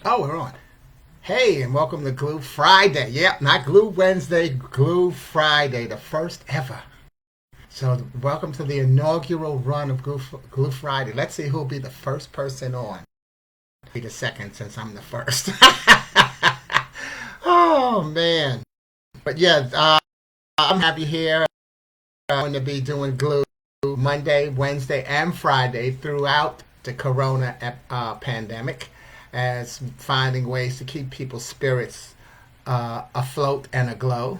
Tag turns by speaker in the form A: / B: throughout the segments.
A: Oh, we're on. Hey, and welcome to Glue Friday. Yep, not Glue Wednesday, Glue Friday, the first ever. So, welcome to the inaugural run of Glue Friday. Let's see who'll be the first person on. Be the second since I'm the first. Oh, man. But yeah, I'm happy here. I'm going to be doing Glue Monday, Wednesday, and Friday throughout the Corona pandemic, as finding ways to keep people's spirits afloat and aglow.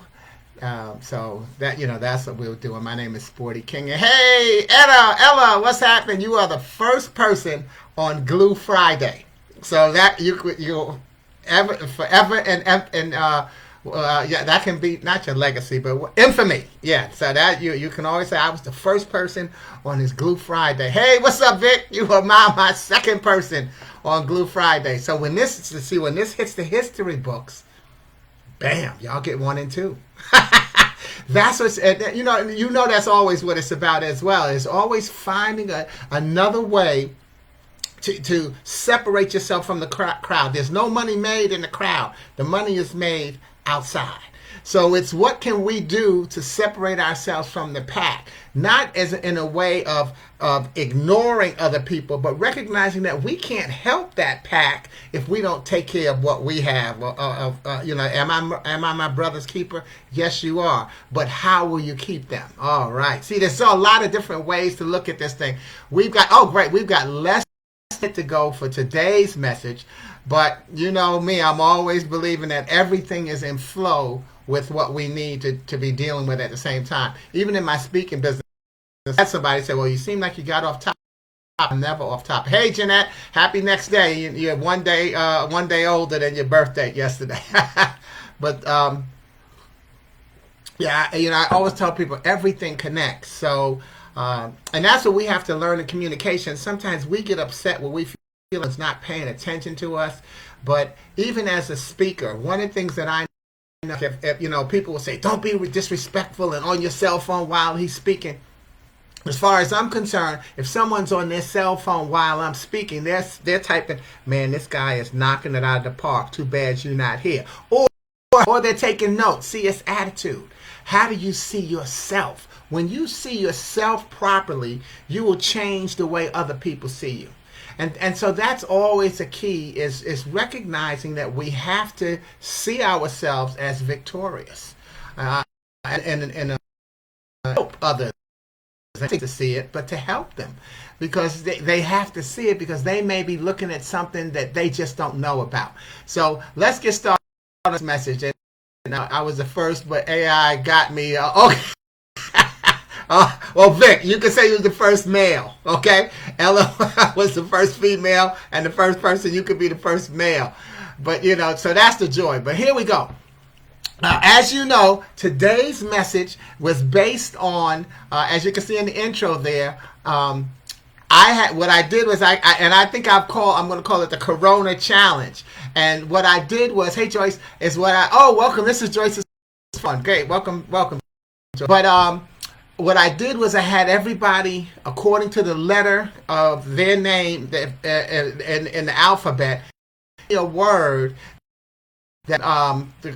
A: So that's what we're doing. My name is Sporty King. And hey, Ella, what's happening? You are the first person on Glue Friday. So that you ever forever and yeah, that can be not your legacy, but infamy. Yeah, so that you can always say I was the first person on this Glue Friday. Hey, what's up, Vic? You are my second person on Glue Friday. So when this hits the history books, bam, y'all get one and two. That's what's that's always what it's about as well. It's always finding another way to separate yourself from the crowd. There's no money made in the crowd. The money is made outside. So it's what can we do to separate ourselves from the pack, not as in a way of ignoring other people, but recognizing that we can't help that pack if we don't take care of what we have. Am I my brother's keeper? Yes, you are. But how will you keep them? All right. See, there's a lot of different ways to look at this thing. We've got less to go for today's message, but you know me, I'm always believing that everything is in flow with what we need to be dealing with at the same time. Even in my speaking business, I had somebody say, well, you seem like you got off top. I'm never off top. Hey, Jeanette, happy next day. You're one day older than your birthday yesterday. But yeah, I always tell people everything connects. So, and that's what we have to learn in communication. Sometimes we get upset when we feel it's not paying attention to us. But even as a speaker, one of the things that I know, if people will say, don't be disrespectful and on your cell phone while he's speaking. As far as I'm concerned, if someone's on their cell phone while I'm speaking, they're typing, man, this guy is knocking it out of the park. Too bad you're not here. Or they're taking notes. See, it's attitude. How do you see yourself? When you see yourself properly, you will change the way other people see you. And so that's always a key is recognizing that we have to see ourselves as victorious. And help others to see it, but to help them, because they have to see it, because they may be looking at something that they just don't know about. So let's get started on this message. And I was the first, but AI got me. Okay. Well, Vic, you can say you was the first male, okay? Ella was the first female, and the first person, you could be the first male. But, so that's the joy. But here we go. As you know, today's message was based on, as you can see in the intro there, what I did was I think I'm going to call it the Corona Challenge. And what I did was, hey Joyce, welcome. This is Joyce's fun. Great, welcome. But what I did was I had everybody, according to the letter of their name in the alphabet, a word that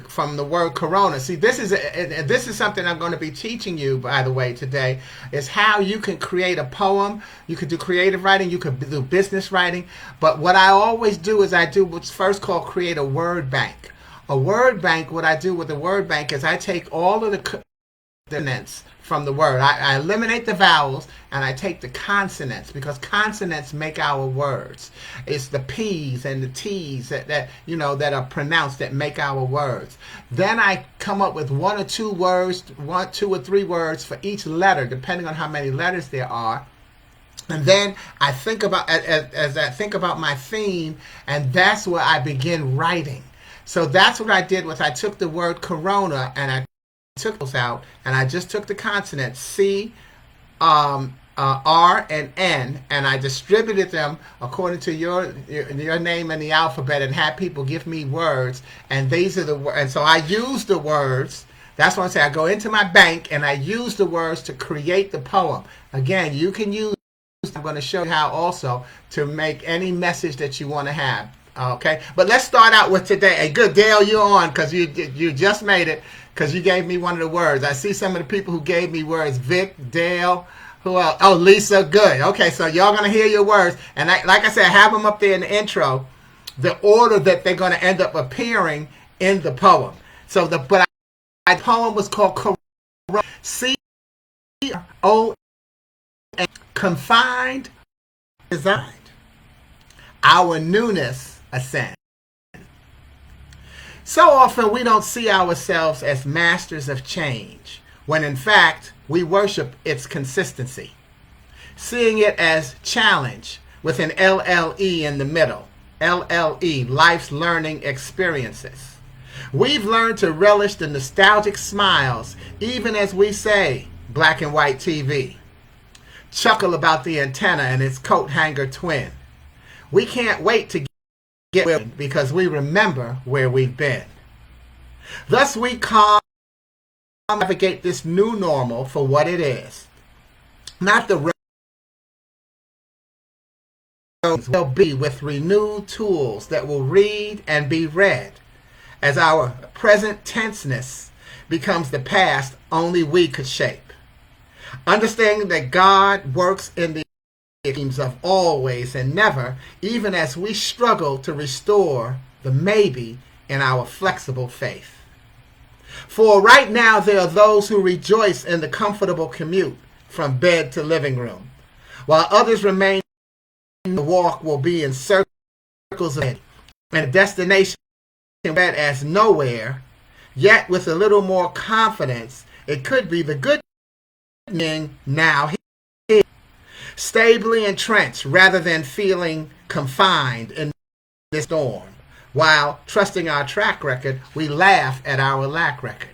A: from the word corona. See, this is something I'm going to be teaching you, by the way, today, is how you can create a poem. You could do creative writing, you could do business writing, but what I always do is I do what's first called create a word bank. A word bank, what I do with a word bank is I take all of the consonants from the word. I eliminate the vowels and I take the consonants, because consonants make our words. It's the P's and the T's that are pronounced that make our words. Then I come up with one or two or three words for each letter, depending on how many letters there are. And then I think about as I think about my theme, and that's where I begin writing. So that's what I did was I took the word corona and I took those out, and I just took the consonants C, R, and N, and I distributed them according to your name in the alphabet, and had people give me words, and these are the words. And so I use the words. That's what I'm saying. I go into my bank and I use the words to create the poem. Again, you can use. I'm going to show you how also to make any message that you want to have. Okay, but let's start out with today. Hey, good, Dale, you're on because you just made it because you gave me one of the words. I see some of the people who gave me words. Vic, Dale, who else? Oh, Lisa, good. Okay, so y'all gonna hear your words, and like I said, I have them up there in the intro, the order that they're gonna end up appearing in the poem. So the poem was called C-O, confined, designed. Our newness ascends. So often we don't see ourselves as masters of change, when in fact we worship its consistency, seeing it as challenge with an LLE in the middle. LLE, life's learning experiences. We've learned to relish the nostalgic smiles, even as we say black and white TV. Chuckle about the antenna and its coat hanger twin. We can't wait to get where, because we remember where we've been. Thus we calmly navigate this new normal for what it is. Not the will be with renewed tools that will read and be read, as our present tenseness becomes the past only we could shape. Understanding that God works in the themes of always and never, even as we struggle to restore the maybe in our flexible faith. For right now there are those who rejoice in the comfortable commute from bed to living room, while others remain the walk will be in circles of it, and a destination read as nowhere, yet with a little more confidence it could be the good thing now here, stably entrenched rather than feeling confined in this storm. While trusting our track record, we laugh at our lack record,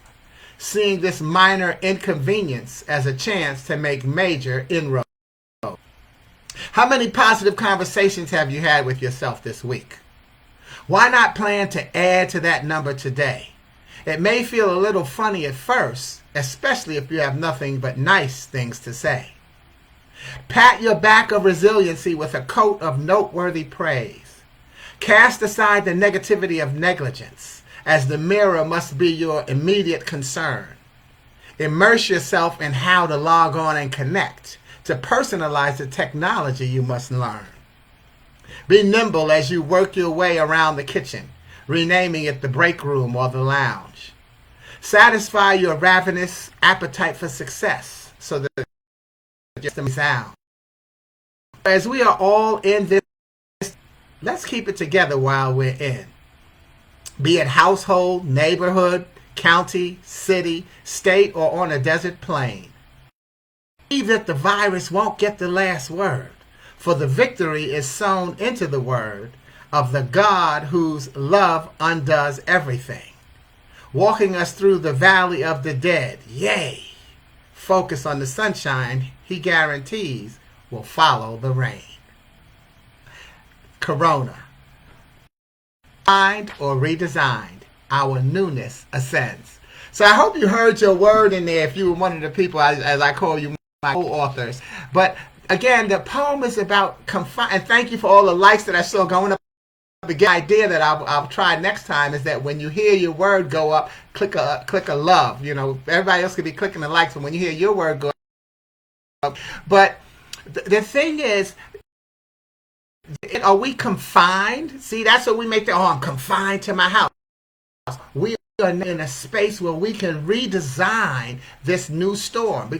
A: seeing this minor inconvenience as a chance to make major inroads. How many positive conversations have you had with yourself this week? Why not plan to add to that number today? It may feel a little funny at first, especially if you have nothing but nice things to say. Pat your back of resiliency with a coat of noteworthy praise. Cast aside the negativity of negligence, as the mirror must be your immediate concern. Immerse yourself in how to log on and connect, to personalize the technology you must learn. Be nimble as you work your way around the kitchen, renaming it the break room or the lounge. Satisfy your ravenous appetite for success so that just the sound. As we are all in this, let's keep it together while we're in. Be it household, neighborhood, county, city, state, or on a desert plain. Believe that the virus won't get the last word, for the victory is sown into the word of the God whose love undoes everything, walking us through the valley of the dead. Yay! Focus on the sunshine he guarantees will follow the rain. Corona. Find or redesigned, our newness ascends. So I hope you heard your word in there if you were one of the people, as I call you, my co-authors. But again, the poem is about confine. And thank you for all the likes that I saw going up. The idea that I'll try next time is that when you hear your word go up, click a love. You know, everybody else could be clicking the likes, but when you hear your word go up. But the thing is, are we confined? See, that's what we make I'm confined to my house. We are in a space where we can redesign this new storm.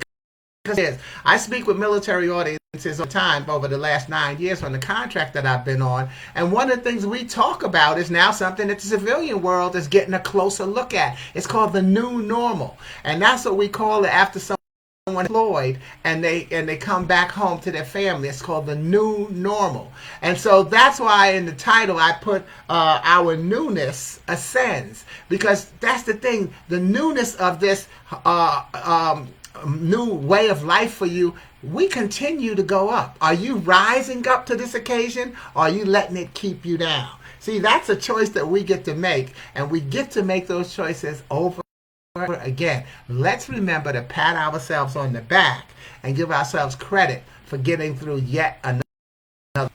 A: Because I speak with military audiences all the time over the last 9 years on the contract that I've been on. And one of the things we talk about is now something that the civilian world is getting a closer look at. It's called the new normal. And that's what we call it after someone deployed and they come back home to their family. It's called the new normal. And so that's why in the title I put our newness ascends, because that's the thing, the newness of this new way of life for you. We continue to go up. Are you rising up to this occasion, or are you letting it keep you down? See, that's a choice that we get to make, and we get to make those choices over again. Let's remember to pat ourselves on the back and give ourselves credit for getting through yet another.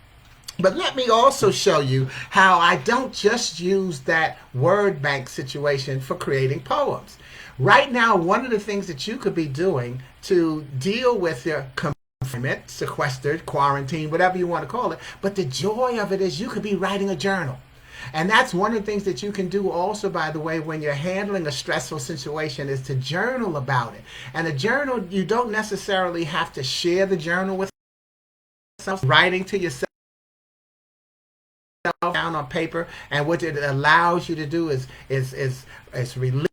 A: But let me also show you how I don't just use that word bank situation for creating poems. Right now, one of the things that you could be doing to deal with your confinement, sequestered, quarantine, whatever you want to call it, but the joy of it is you could be writing a journal. And that's one of the things that you can do also, by the way, when you're handling a stressful situation, is to journal about it. And a journal, you don't necessarily have to share the journal with yourself, writing to yourself down on paper, and what it allows you to do is release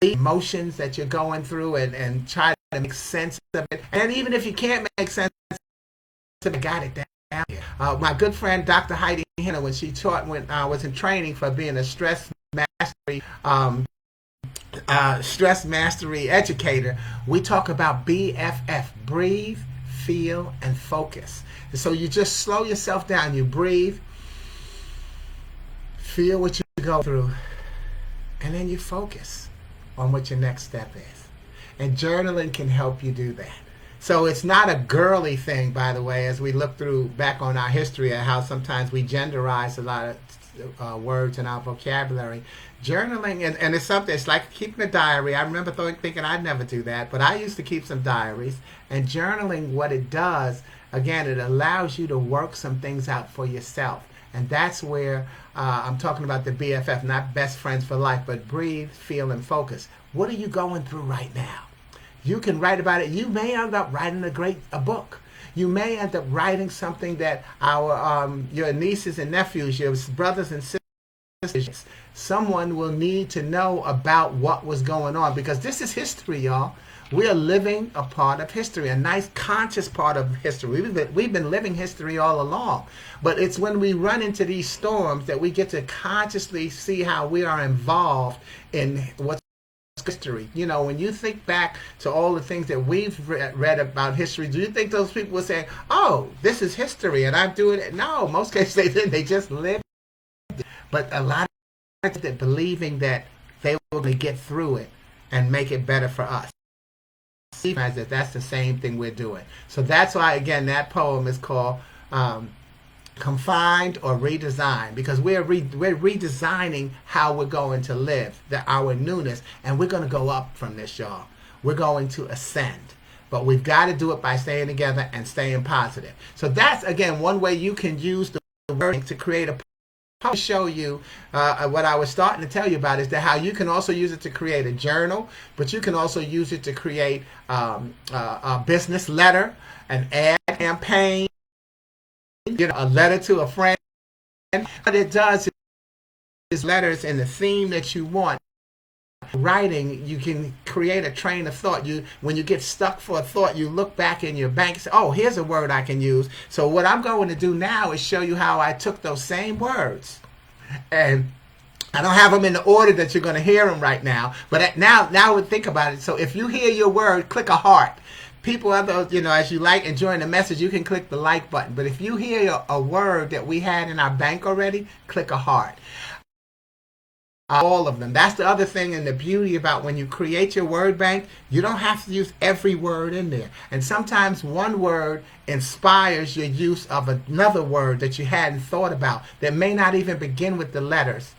A: emotions that you're going through, and try to make sense of it. And even if you can't make sense of it, got it down. My good friend Dr. Heidi Henner, when she taught, when I was in training for being a stress mastery educator, we talk about BFF: breathe, feel, and focus. So you just slow yourself down. You breathe, feel what you go through, and then you focus on what your next step is. And journaling can help you do that. So it's not a girly thing, by the way, as we look through back on our history of how sometimes we genderize a lot of words in our vocabulary. Journaling, and it's something, it's like keeping a diary. I remember thinking I'd never do that, but I used to keep some diaries. And journaling, what it does, again, it allows you to work some things out for yourself. And that's where I'm talking about the BFF, not best friends for life, but breathe, feel, and focus. What are you going through right now? You can write about it. You may end up writing a book. You may end up writing something that your nieces and nephews, your brothers and sisters, someone will need to know about what was going on, because this is history, y'all. We are living a part of history, a nice conscious part of history. We've been living history all along. But it's when we run into these storms that we get to consciously see how we are involved in what's history. You know, when you think back to all the things that we've read about history, do you think those people would say, oh, this is history and I'm doing it? No, most cases they didn't. They just lived it. But a lot of that believing that they were going to get through it and make it better for us. That that's the same thing we're doing. So that's why, again, that poem is called Confined or Redesigned, because we're redesigning how we're going to live, our newness, and we're going to go up from this, y'all. We're going to ascend, but we've got to do it by staying together and staying positive. So that's, again, one way you can use the wording to create a poem. To show you what I was starting to tell you about is that how you can also use it to create a journal, but you can also use it to create a business letter, an ad campaign, a letter to a friend. What it does is letters in the theme that you want. Writing, you can create a train of thought. When you get stuck for a thought, you look back in your bank and say, oh, here's a word I can use. So what I'm going to do now is show you how I took those same words, and I don't have them in the order that you're going to hear them right now, but now think about it. So if you hear your word, click a heart. People, as you like enjoying the message, you can click the like button. But if you hear a word that we had in our bank already, click a heart. All of them. That's the other thing, and the beauty about when you create your word bank, you don't have to use every word in there. And sometimes one word inspires your use of another word that you hadn't thought about that may not even begin with the letters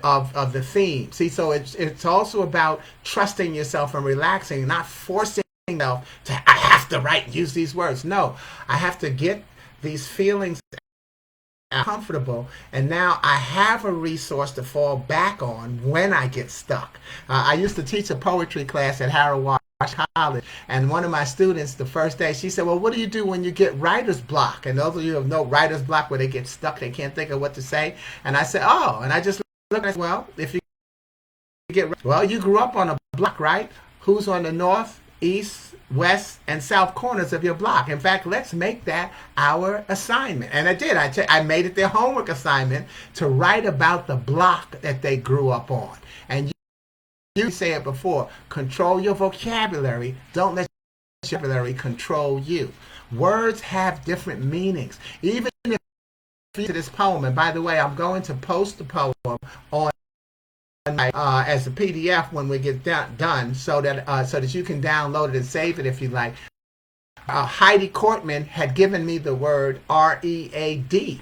A: of the theme. See, so it's also about trusting yourself and relaxing, not forcing yourself to, I have to write and use these words. No, I have to get these feelings comfortable, and now I have a resource to fall back on when I get stuck. I used to teach a poetry class at Harold Wash College, and one of my students, the first day, she said, well, what do you do when you get writer's block? And those of you who know writer's block, where they get stuck, they can't think of what to say. And I said, oh, and I just looked and I said, well, if you you grew up on a block, right? Who's on the north, east, west, and south corners of your block? In fact, let's make that our assignment. And I did. I made it their homework assignment to write about the block that they grew up on. And you say it before, control your vocabulary. Don't let your vocabulary control you. Words have different meanings. Even if you to this poem, and by the way, I'm going to post the poem on as a PDF when we get done, so that you can download it and save it if you like. Heidi Cortman had given me the word READ,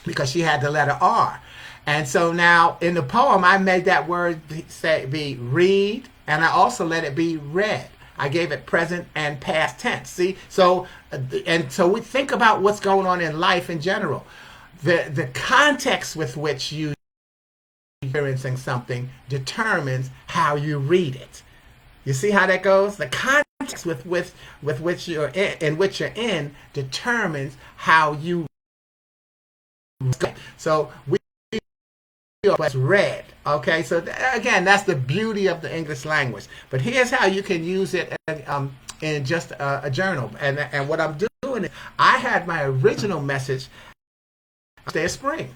A: because she had the letter R. And so now in the poem, I made that word be read, and I also let it be read. I gave it present and past tense. See, so we think about what's going on in life in general. The context with which you experiencing something determines how you read it. You see how that goes? The context with which you're in determines how you. So we was read. Okay, so again, that's the beauty of the English language. But here's how you can use it in just a journal. And what I'm doing is I had my original message this spring.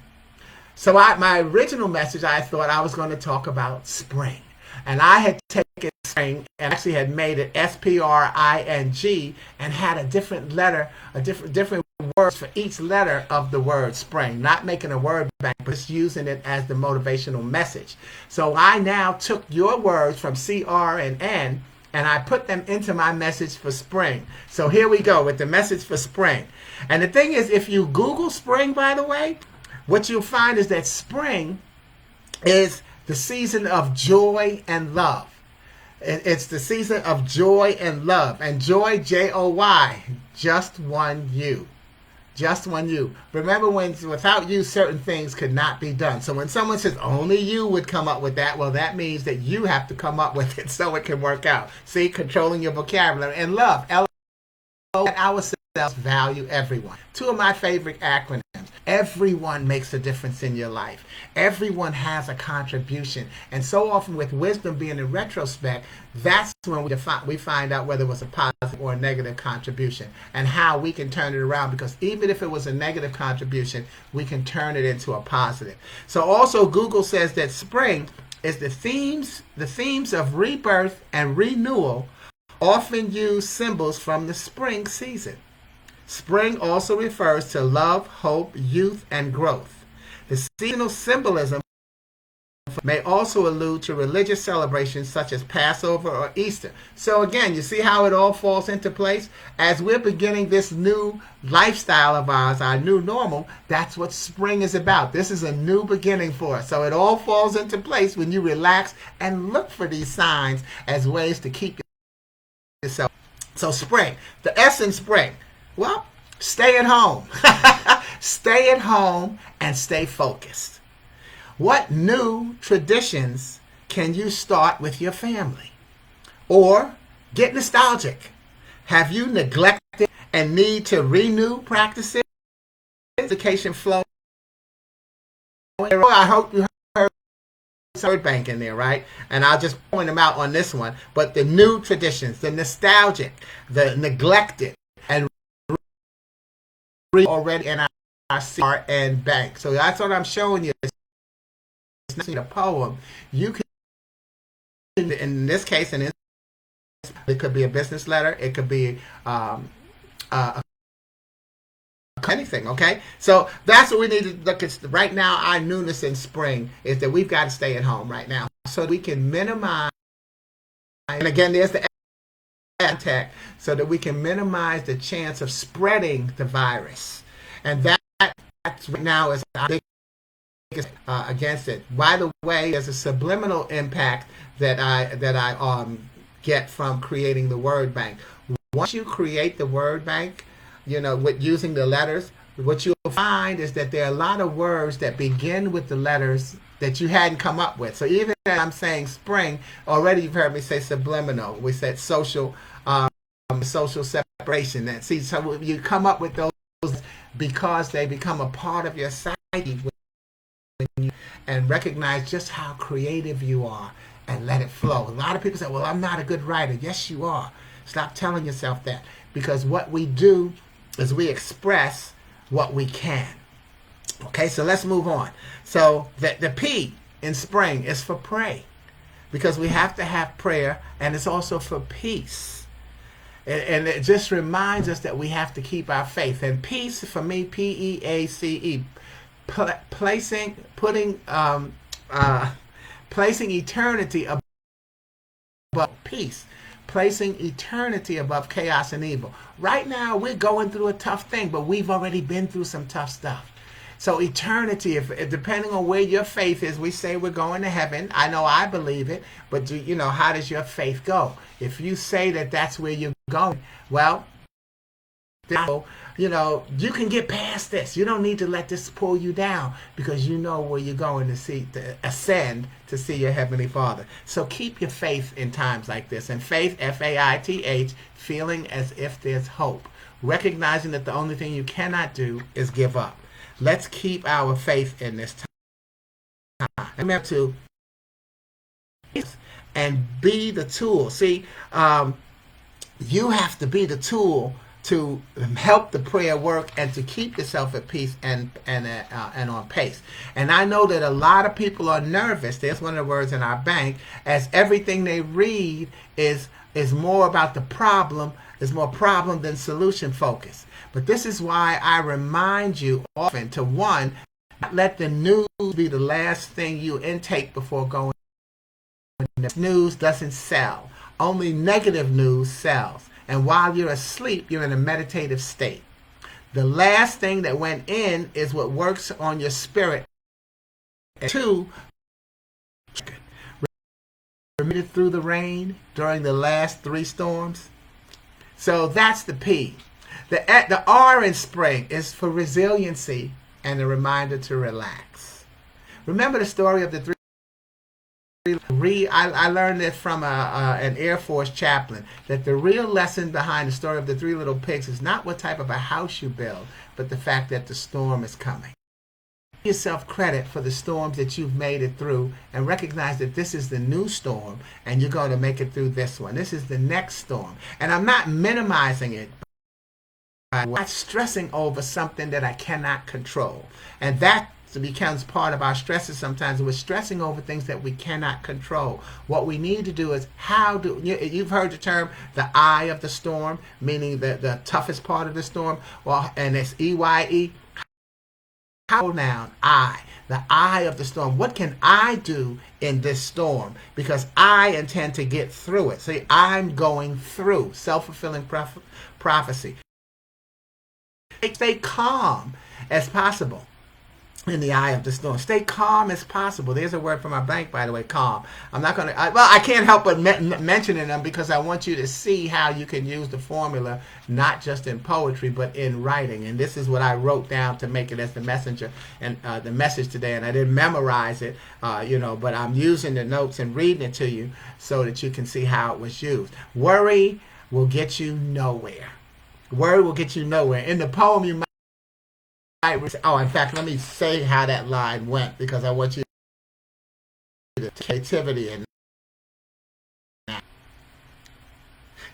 A: So my original message, I thought I was going to talk about spring. And I had taken spring and actually had made it spring and had a different letter, different words for each letter of the word spring. Not making a word bank, but just using it as the motivational message. So I now took your words from CR and N and I put them into my message for spring. So here we go with the message for spring. And the thing is, if you Google spring, by the way, what you'll find is that spring is the season of joy and love. It's the season of joy and love. And joy, Joy, just one you. Just one you. Remember, when without you, certain things could not be done. So when someone says only you would come up with that, well, that means that you have to come up with it so it can work out. See, controlling your vocabulary. And love, ourselves, value everyone. Two of my favorite acronyms. Everyone makes a difference in your life. Everyone has a contribution. And so often with wisdom being in retrospect, that's when we find out whether it was a positive or a negative contribution and how we can turn it around, because even if it was a negative contribution, we can turn it into a positive. So also Google says that spring is the themes of rebirth and renewal often use symbols from the spring season. Spring also refers to love, hope, youth, and growth. The seasonal symbolism may also allude to religious celebrations such as Passover or Easter. So again, you see how it all falls into place? As we're beginning this new lifestyle of ours, our new normal, that's what spring is about. This is a new beginning for us. So it all falls into place when you relax and look for these signs as ways to keep yourself. So spring, the S in spring. Well, stay at home. Stay at home and stay focused. What new traditions can you start with your family? Or get nostalgic. Have you neglected and need to renew practices? Education flow. I hope you heard word bank in there, right? And I'll just point them out on this one. But the new traditions, the nostalgic, the neglected, and already in our CR and bank. So that's what I'm showing you. It's not a poem. You can, in this case, it could be a business letter. It could be anything, okay? So that's what we need to look at. Right now, our newness in spring is that we've got to stay at home right now so that we can minimize, and again, there's the contact, so that we can minimize the chance of spreading the virus. And that's right now is our biggest against it. By the way, there's a subliminal impact that I get from creating the word bank. Once you create the word bank, with using the letters, what you'll find is that there are a lot of words that begin with the letters that you hadn't come up with. So even as I'm saying spring, already you've heard me say subliminal. We said social separation. So you come up with those because they become a part of your psyche and recognize just how creative you are and let it flow. A lot of people say, well, I'm not a good writer. Yes, you are. Stop telling yourself that, because what we do is we express what we can. Okay, so let's move on. So the P in spring is for pray, because we have to have prayer, and it's also for peace. And it just reminds us that we have to keep our faith. And peace, for me, P-E-A-C-E, placing eternity above peace. Placing eternity above chaos and evil. Right now, we're going through a tough thing, but we've already been through some tough stuff. So eternity, if depending on where your faith is, we say we're going to heaven. I know I believe it, but how does your faith go? If you say that that's where you're going, well, you can get past this. You don't need to let this pull you down because you know where you're going to ascend to see your Heavenly Father. So keep your faith in times like this. And faith, F-A-I-T-H, feeling as if there's hope. Recognizing that the only thing you cannot do is give up. Let's keep our faith in this time. Remember to and be the tool. See, you have to be the tool to help the prayer work and to keep yourself at peace and on pace. And I know that a lot of people are nervous. There's one of the words in our bank, as everything they read is more about the problem, is more problem than solution focus. But this is why I remind you often to, one, not let the news be the last thing you intake before going. News doesn't sell. Only negative news sells. And while you're asleep, you're in a meditative state. The last thing that went in is what works on your spirit. And two, remitted through the rain during the last 3 storms. So that's the P. The R in spring is for resiliency and a reminder to relax. Remember the story of the 3. I learned it from an Air Force chaplain, that the real lesson behind the story of the 3 little pigs is not what type of a house you build, but the fact that the storm is coming. Give yourself credit for the storms that you've made it through, and recognize that this is the new storm and you're going to make it through this one. This is the next storm. And I'm not minimizing it. I'm not stressing over something that I cannot control. And that becomes part of our stresses sometimes. We're stressing over things that we cannot control. What we need to do is, you've heard the term the eye of the storm, meaning the toughest part of the storm, and it's EYE. How now, the eye of the storm. What can I do in this storm? Because I intend to get through it. See, I'm going through. Self-fulfilling prophecy. Stay calm as possible in the eye of the storm. Stay calm as possible. There's a word from our bank, by the way, calm. I'm not going to, I can't help but mentioning them because I want you to see how you can use the formula, not just in poetry, but in writing. And this is what I wrote down to make it as the messenger and the message today. And I didn't memorize it, but I'm using the notes and reading it to you so that you can see how it was used. Worry will get you nowhere. Worry will get you nowhere. In the poem, you might in fact, let me say how that line went, because I want you to creativity. And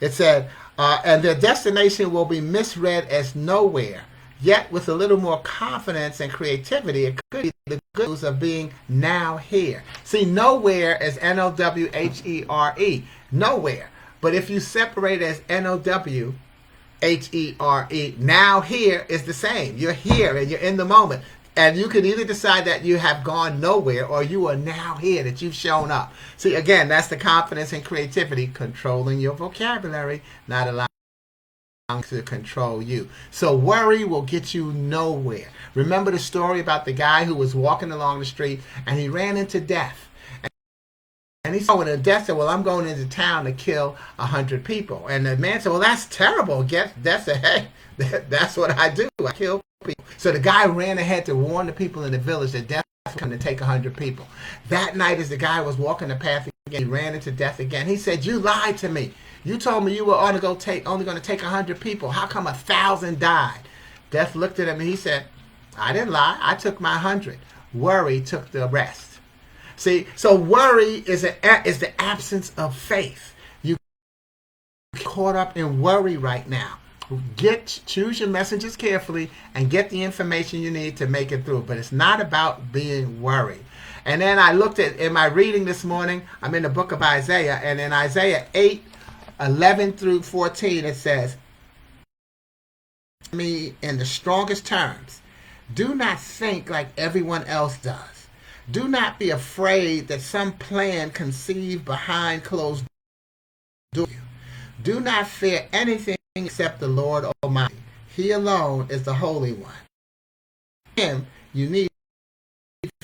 A: it said, and their destination will be misread as nowhere. Yet, with a little more confidence and creativity, it could be the good news of being now here. See, nowhere is N-O-W-H-E-R-E. Nowhere. But if you separate it as N-O-W, H-E-R-E, now here is the same. You're here and you're in the moment. And you can either decide that you have gone nowhere or you are now here, that you've shown up. See, again, that's the confidence and creativity, controlling your vocabulary, not allowing to control you. So worry will get you nowhere. Remember the story about the guy who was walking along the street and he ran into death. And he saw when the death said, well, I'm going into town to kill 100 people. And the man said, well, that's terrible. Death said, hey, that's what I do. I kill people. So the guy ran ahead to warn the people in the village that death was coming to take 100 people. That night, as the guy was walking the path again, he ran into death again. He said, you lied to me. You told me you were only going to take 100 people. How come 1,000 died? Death looked at him and he said, I didn't lie. I took my 100. Worry took the rest. See, so worry is the absence of faith. You caught up in worry right now. Choose your messages carefully and get the information you need to make it through. But it's not about being worried. And then I looked in my reading this morning, I'm in the book of Isaiah, and in Isaiah 8:11 through 14, it says, me in the strongest terms, do not think like everyone else does. Do not be afraid that some plan conceived behind closed doors. Do not fear anything except the Lord Almighty. He alone is the Holy One. Him you need,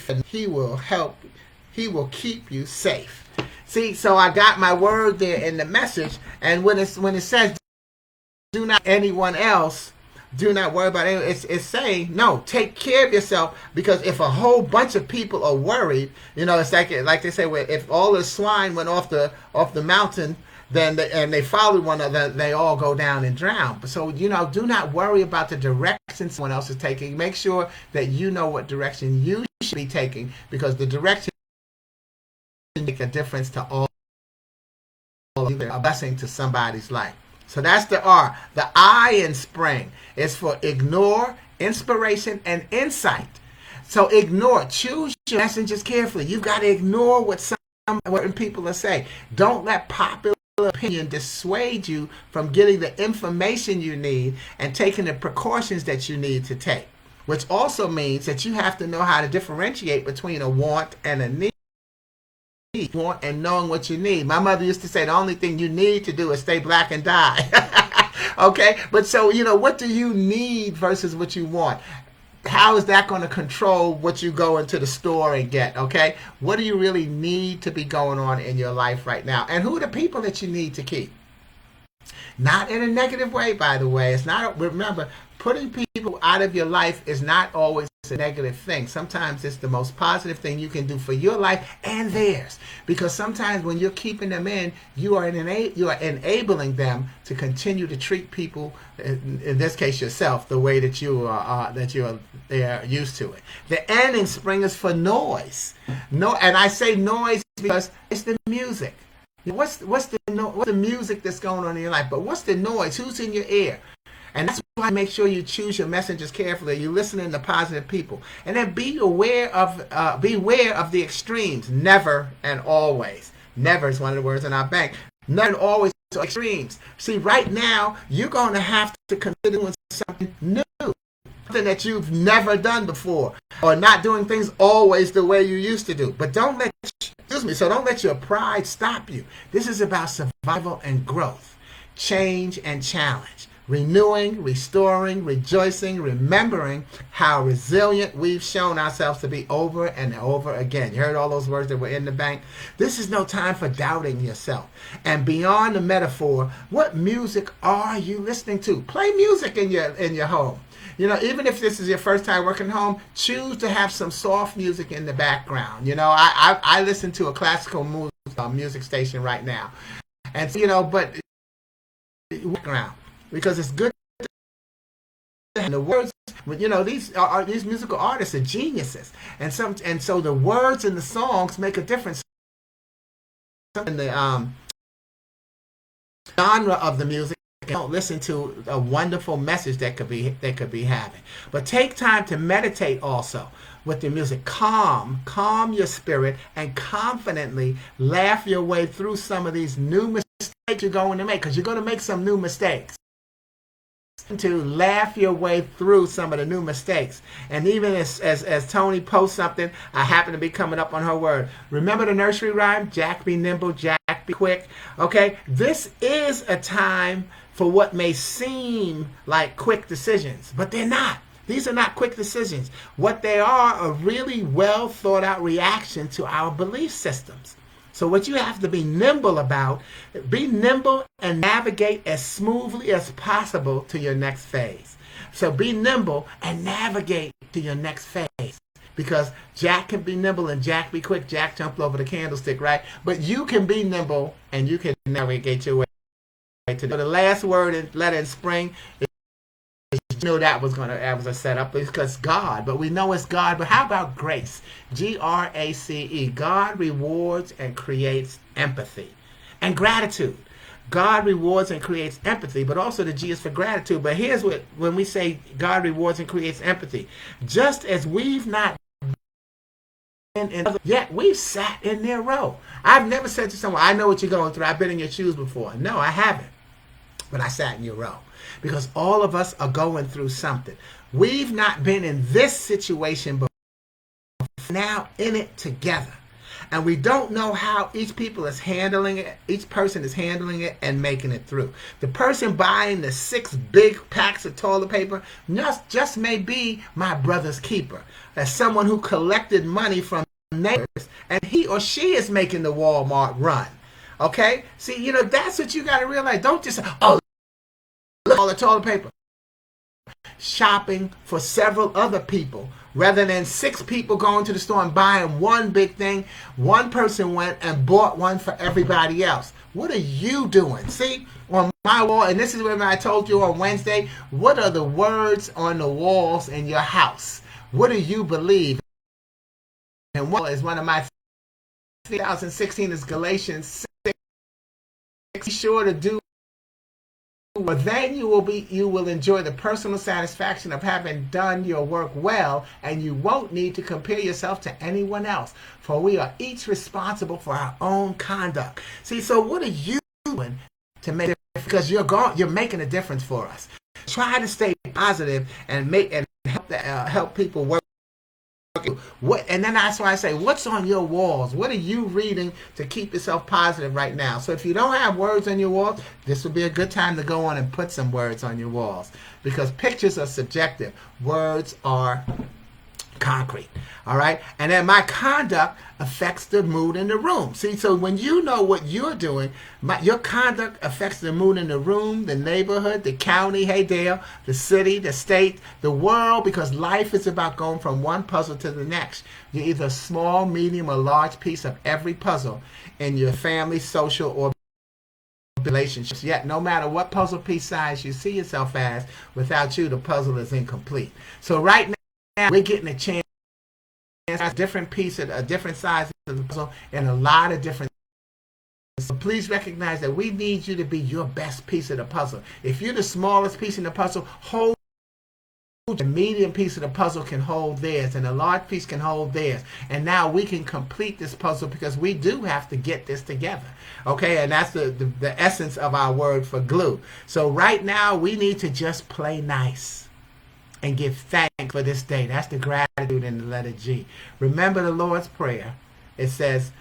A: and he will help. He will keep you safe. See, so I got my word there in the message, and when it says, "Do not anyone else." Do not worry about it. It's saying, no, take care of yourself, because if a whole bunch of people are worried, it's like they say, if all the swine went off the mountain, then they followed one another, they all go down and drown. So, do not worry about the direction someone else is taking. Make sure that you know what direction you should be taking, because the direction can make a difference to all, a blessing to somebody's life. So that's the R. The I in spring is for ignore, inspiration, and insight. So ignore. Choose your messengers carefully. You've got to ignore what people are saying. Don't let popular opinion dissuade you from getting the information you need and taking the precautions that you need to take. Which also means that you have to know how to differentiate between a want and a need. Want and knowing what you need. My mother used to say the only thing you need to do is stay black and die. Okay, but so what do you need versus what you want? How is that going to control what you go into the store and get? Okay, what do you really need to be going on in your life right now, and who are the people that you need to keep? Not in a negative way, by the way. It's not. Remember, putting people out of your life is not always a negative thing. Sometimes it's the most positive thing you can do for your life and theirs. Because sometimes when you're keeping them in, you are enabling them to continue to treat people, in this case yourself, the way that they're used to it. The N in spring is for noise. No, and I say noise because it's the music. What's the music that's going on in your life? But what's the noise? Who's in your ear? And that's why make sure you choose your messengers carefully. You listening to positive people, and then beware of the extremes. Never and always. Never is one of the words in our bank. Never and always are extremes. See, right now you're going to have to consider doing something new, something that you've never done before, or not doing things always the way you used to do. But don't let your pride stop you. This is about survival and growth, change and challenge. Renewing, restoring, rejoicing, remembering how resilient we've shown ourselves to be over and over again. You heard all those words that were in the bank? This is no time for doubting yourself. And beyond the metaphor, what music are you listening to? Play music in your home. Even if this is your first time working home, choose to have some soft music in the background. I listen to a classical music station right now. And, but background. Because it's good, and the words, these musical artists are geniuses, and so the words in the songs make a difference in the genre of the music. Don't listen to a wonderful message they could be having, but take time to meditate also with the music. Calm your spirit, and confidently laugh your way through some of these new mistakes you're going to make, because you're going to make some new mistakes. To laugh your way through some of the new mistakes. And even as Tony posts something, I happen to be coming up on her word. Remember the nursery rhyme? Jack be nimble, Jack be quick. Okay, this is a time for what may seem like quick decisions, but they're not. These are not quick decisions. What they are a really well thought out reaction to our belief systems. So what you have to be nimble about, be nimble and navigate as smoothly as possible to your next phase. So be nimble and navigate to your next phase. Because Jack can be nimble and Jack be quick. Jack jumped over the candlestick, right? But you can be nimble and you can navigate your way to the last word and letter in spring. That was a setup because God, but we know it's God. But how about grace? Grace. God rewards and creates empathy and gratitude. God rewards and creates empathy, but also the G is for gratitude. But here's when we say God rewards and creates empathy, just as we've not been yet we've sat in their row. I've never said to someone, I know what you're going through. I've been in your shoes before. No, I haven't. But I sat in your row. Because all of us are going through something. We've not been in this situation before, now in it together. And we don't know how each person is handling it and making it through. The person buying the 6 big packs of toilet paper just may be my brother's keeper. As someone who collected money from neighbors, and he or she is making the Walmart run. Okay? See, that's what you got to realize. Don't just say, oh, look at all the toilet paper. Shopping for several other people. Rather than 6 people going to the store and buying one big thing, one person went and bought one for everybody else. What are you doing? See, on my wall, and this is what I told you on Wednesday, what are the words on the walls in your house? What do you believe? And one is one of my 2016 is Galatians 6. Be sure to do, but then you will enjoy the personal satisfaction of having done your work well, and you won't need to compare yourself to anyone else, for we are each responsible for our own conduct. See, so what are you doing to make it? Because you're making a difference for us. Try to stay positive and help people work. And then that's why I say, what's on your walls? What are you reading to keep yourself positive right now? So if you don't have words on your walls, this would be a good time to go on and put some words on your walls, because pictures are subjective. Words are concrete. All right? And then my conduct affects the mood in the room. See, so when you know what you're doing, your conduct affects the mood in the room, the neighborhood, the county, hey Dale, the city, the state, the world, because life is about going from one puzzle to the next. You're either a small, medium, or large piece of every puzzle in your family, social, or relationships. Yet, no matter what puzzle piece size you see yourself as, without you, the puzzle is incomplete. So right now, we're getting a chance a different piece of a different size of the puzzle and a lot of different. So please recognize that we need you to be your best piece of the puzzle. If you're the smallest piece in the puzzle, hold the medium piece of the puzzle can hold theirs, and the large piece can hold theirs. And now we can complete this puzzle, because we do have to get this together. Okay, and that's the essence of our word for glue. So right now we need to just play nice and give thanks for this day. That's the gratitude in the letter G. Remember the Lord's Prayer. It says,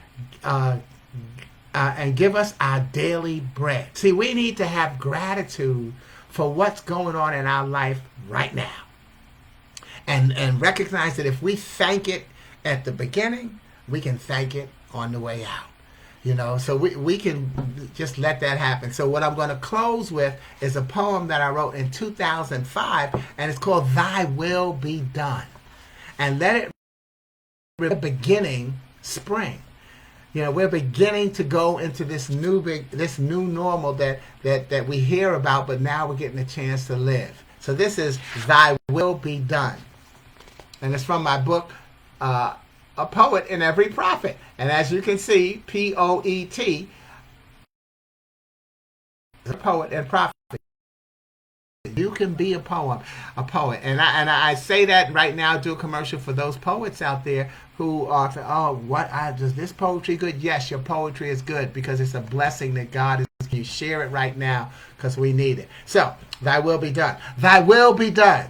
A: and give us our daily bread. See, we need to have gratitude for what's going on in our life right now. And recognize that if we thank it at the beginning, we can thank it on the way out. So we can just let that happen. So what I'm going to close with is a poem that I wrote in 2005, and it's called Thy Will Be Done. And let it beginning spring. We're beginning to go into this new normal that we hear about, but now we're getting a chance to live. So this is Thy Will Be Done. And it's from my book, A Poet in Every Prophet. And as you can see, P-O-E-T, a poet and prophet. You can be a poet. And I say that right now, do a commercial for those poets out there who are, does this poetry good? Yes, your poetry is good, because it's a blessing that God is. You share it right now, because we need it. So, Thy will be done. Thy will be done.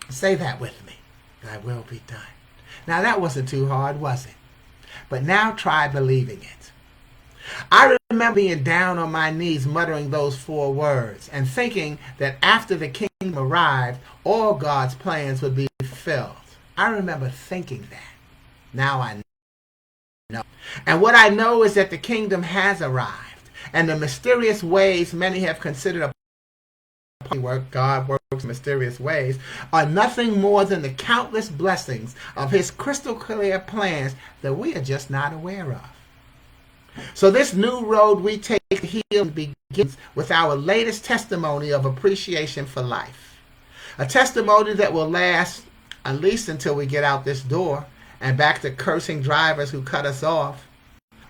A: Say that with me. Thy will be done. Now that wasn't too hard, was it? But now try believing it. I remember being down on my knees muttering those 4 words and thinking that after the kingdom arrived, all God's plans would be fulfilled. I remember thinking that. Now I know. And what I know is that the kingdom has arrived, and the mysterious ways many have considered a work, God works in mysterious ways, are nothing more than the countless blessings of His crystal clear plans that we are just not aware of. So this new road we take to heal begins with our latest testimony of appreciation for life. A testimony that will last at least until we get out this door and back to cursing drivers who cut us off,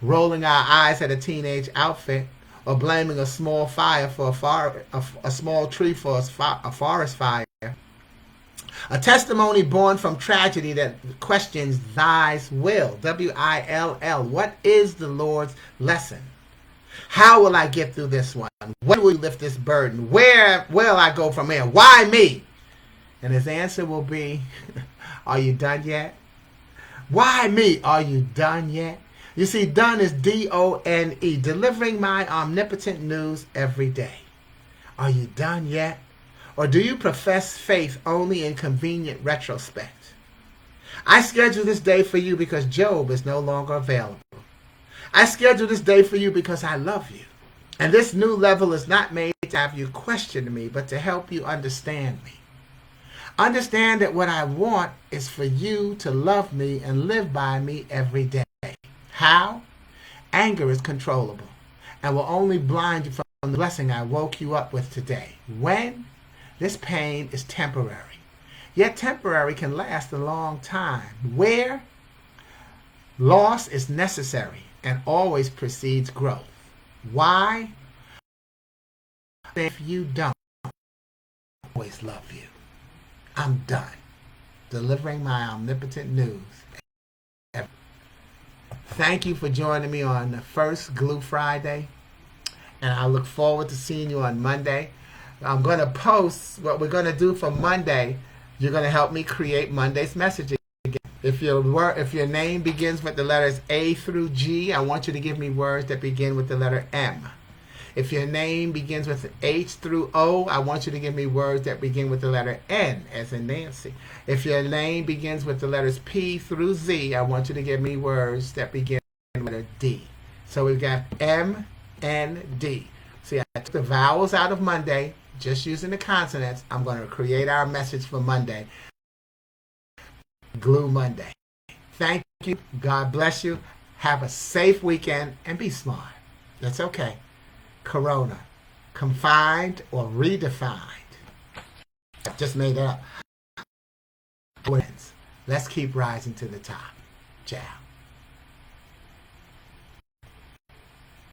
A: rolling our eyes at a teenage outfit, or blaming a small fire for a small tree for a forest fire. A testimony born from tragedy that questions Thy will, W-I-L-L. What is the Lord's lesson? How will I get through this one? When will you lift this burden? Where will I go from here? Why me? And His answer will be, are you done yet? Why me? Are you done yet? You see, done is D-O-N-E, delivering my omnipotent news every day. Are you done yet? Or do you profess faith only in convenient retrospect? I schedule this day for you because Job is no longer available. I schedule this day for you because I love you. And this new level is not made to have you question me, but to help you understand me. Understand that what I want is for you to love me and live by me every day. How? Anger is controllable and will only blind you from the blessing I woke you up with today. When? This pain is temporary. Yet temporary can last a long time. Where? Loss is necessary and always precedes growth. Why? If you don't, I always love you. I'm done delivering my omnipotent news. Thank you for joining me on the first Glue Friday, and I look forward to seeing you on Monday. I'm going to post what we're going to do for Monday. You're going to help me create Monday's message again. If your name begins with the letters A through G, I want you to give me words that begin with the letter M. If your name begins with H through O, I want you to give me words that begin with the letter N, as in Nancy. If your name begins with the letters P through Z, I want you to give me words that begin with the letter D. So we've got M, N, D. See, I took the vowels out of Monday, just using the consonants. I'm going to create our message for Monday. Glue Monday. Thank you. God bless you. Have a safe weekend and be smart. That's okay. Corona, confined or redefined. I just made it up. Let's keep rising to the top. Ciao.